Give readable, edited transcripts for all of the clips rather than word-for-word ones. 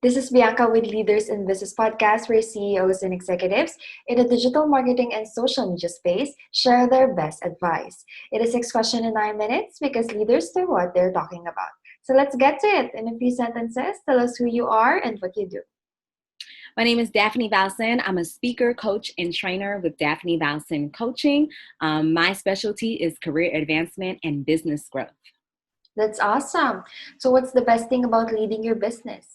This is Bianca with Leaders in Business Podcast, where CEOs and executives in the digital marketing and social media space share their best advice. It is 6 questions in 9 minutes because leaders know what they're talking about. So let's get to it. In a few sentences, tell us who you are and what you do. My name is Daphne Valcin. I'm a speaker, coach, and trainer with Daphne Valcin Coaching. My specialty is career advancement and business growth. That's awesome. So what's the best thing about leading your business?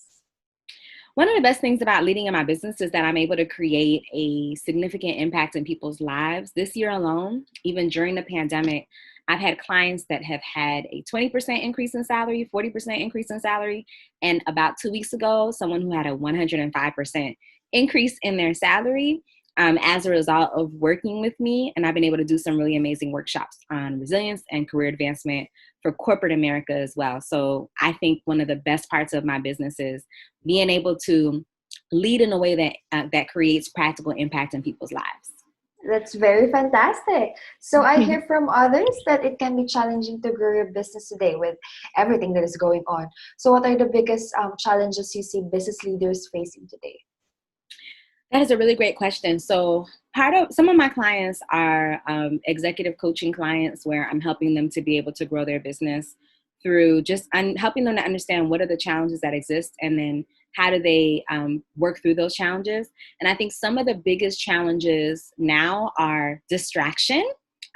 One of the best things about leading in my business is that I'm able to create a significant impact in people's lives. This year alone, even during the pandemic, I've had clients that have had a 20% increase in salary, 40% increase in salary, and about 2 weeks ago, someone who had a 105% increase in their salary as a result of working with me. And I've been able to do some really amazing workshops on resilience and career advancement for corporate America as well. So I think one of the best parts of my business is being able to lead in a way that creates practical impact in people's lives. That's very fantastic. So I hear from others that it can be challenging to grow your business today with everything that is going on. So what are the biggest challenges you see business leaders facing today? That is a really great question. So some of my clients are executive coaching clients where I'm helping them to be able to grow their business through just helping them to understand what are the challenges that exist and then how do they work through those challenges. And I think some of the biggest challenges now are distraction.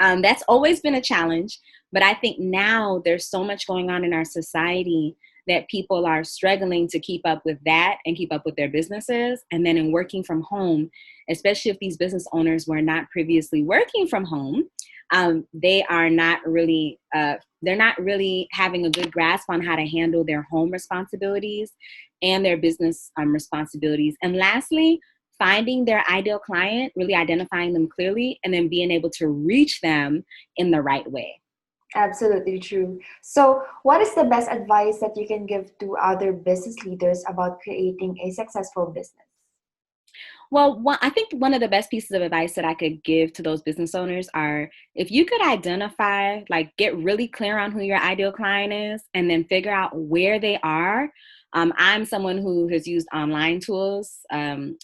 That's always been a challenge, but I think now there's so much going on in our society that people are struggling to keep up with that and keep up with their businesses. And then in working from home, especially if these business owners were not previously working from home, they are not really, they're not really having a good grasp on how to handle their home responsibilities and their business responsibilities. And lastly, finding their ideal client, really identifying them clearly, and then being able to reach them in the right way. Absolutely true. So, what is the best advice that you can give to other business leaders about creating a successful business? Well, I think one of the best pieces of advice that I could give to those business owners are if you could identify, get really clear on who your ideal client is and then figure out where they are. I'm someone who has used online tools,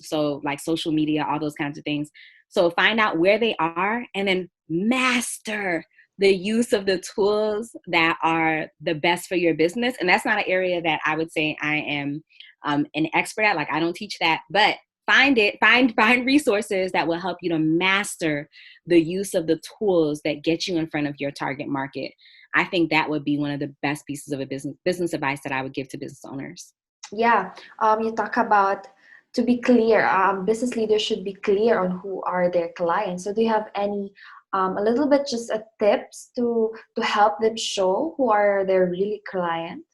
so like social media, all those kinds of things. So find out where they are and then master the use of the tools that are the best for your business. And that's not an area that I would say I am an expert at. I don't teach that, but find resources that will help you to master the use of the tools that get you in front of your target market. I think that would be one of the best pieces of a business advice that I would give to business owners. Yeah, you talk about to be clear. Business leaders should be clear on who are their clients. So do you have any a little bit just a tips to help them show who are their really client?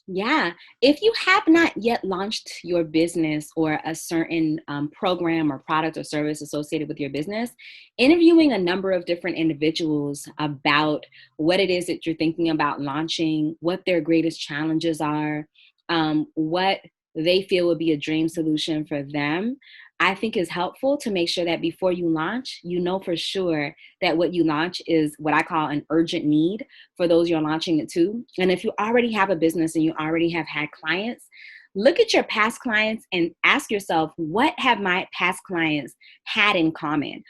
Yeah. If you have not yet launched your business or a certain program or product or service associated with your business, interviewing a number of different individuals about what it is that you're thinking about launching, what their greatest challenges are, what they feel would be a dream solution for them, I think is helpful to make sure that before you launch, you know for sure that what you launch is what I call an urgent need for those you're launching it to. And if you already have a business and you already have had clients, look at your past clients and ask yourself, what have my past clients had in common?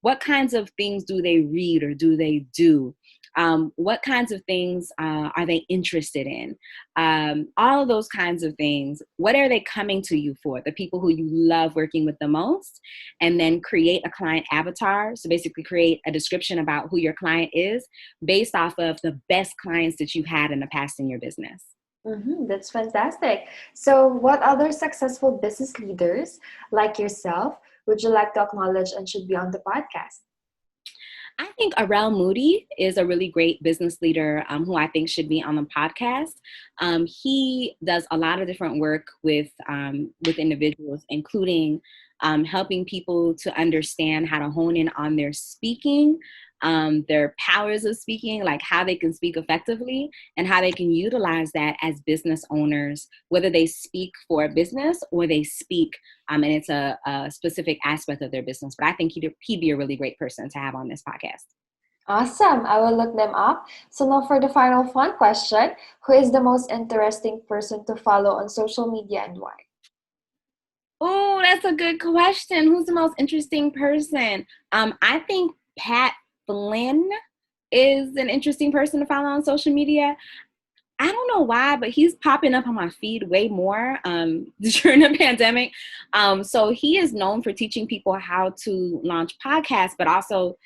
What kinds of things do they read or do they do? What kinds of things are they interested in? All of those kinds of things. What are they coming to you for? The people who you love working with the most, and then create a client avatar. So basically create a description about who your client is based off of the best clients that you've had in the past in your business. That's fantastic. So what other successful business leaders like yourself would you like to acknowledge and should be on the podcast? I think Arel Moody is a really great business leader who I think should be on the podcast. He does a lot of different work with individuals, including helping people to understand how to hone in on their speaking, their powers of speaking, like how they can speak effectively and how they can utilize that as business owners, whether they speak for a business or they speak and it's a specific aspect of their business. But I think he'd be a really great person to have on this podcast. Awesome. I will look them up. So now for the final fun question, who is the most interesting person to follow on social media and why? Oh, that's a good question. Who's the most interesting person? I think Pat Flynn is an interesting person to follow on social media. I don't know why, but he's popping up on my feed way more during the pandemic. So he is known for teaching people how to launch podcasts, but also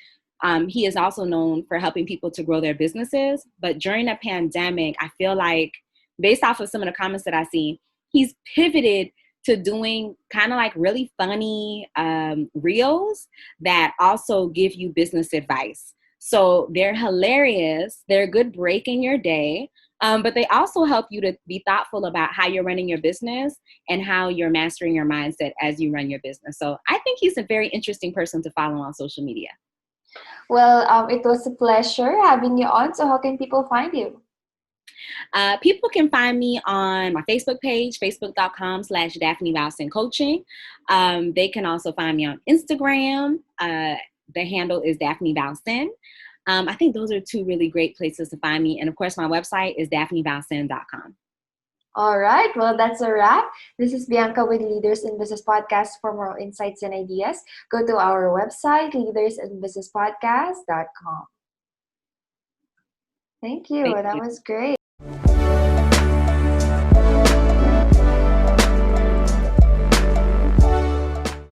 he is also known for helping people to grow their businesses. But during the pandemic, I feel like based off of some of the comments that I see, he's pivoted to doing kind of like really funny reels that also give you business advice. So they're hilarious. They're a good break in your day. But they also help you to be thoughtful about how you're running your business and how you're mastering your mindset as you run your business. So I think he's a very interesting person to follow on social media. Well, it was a pleasure having you on. So how can people find you? People can find me on my Facebook page, facebook.com/Daphne Valcin Coaching. They can also find me on Instagram. The handle is Daphne Valcin. I think those are two really great places to find me. And of course, my website is daphnevalcin.com. All right. Well, that's a wrap. This is Bianca with Leaders in Business Podcast. For more insights and ideas, go to our website, leadersinbusinesspodcast.com. Thank you. Thank That you. was great.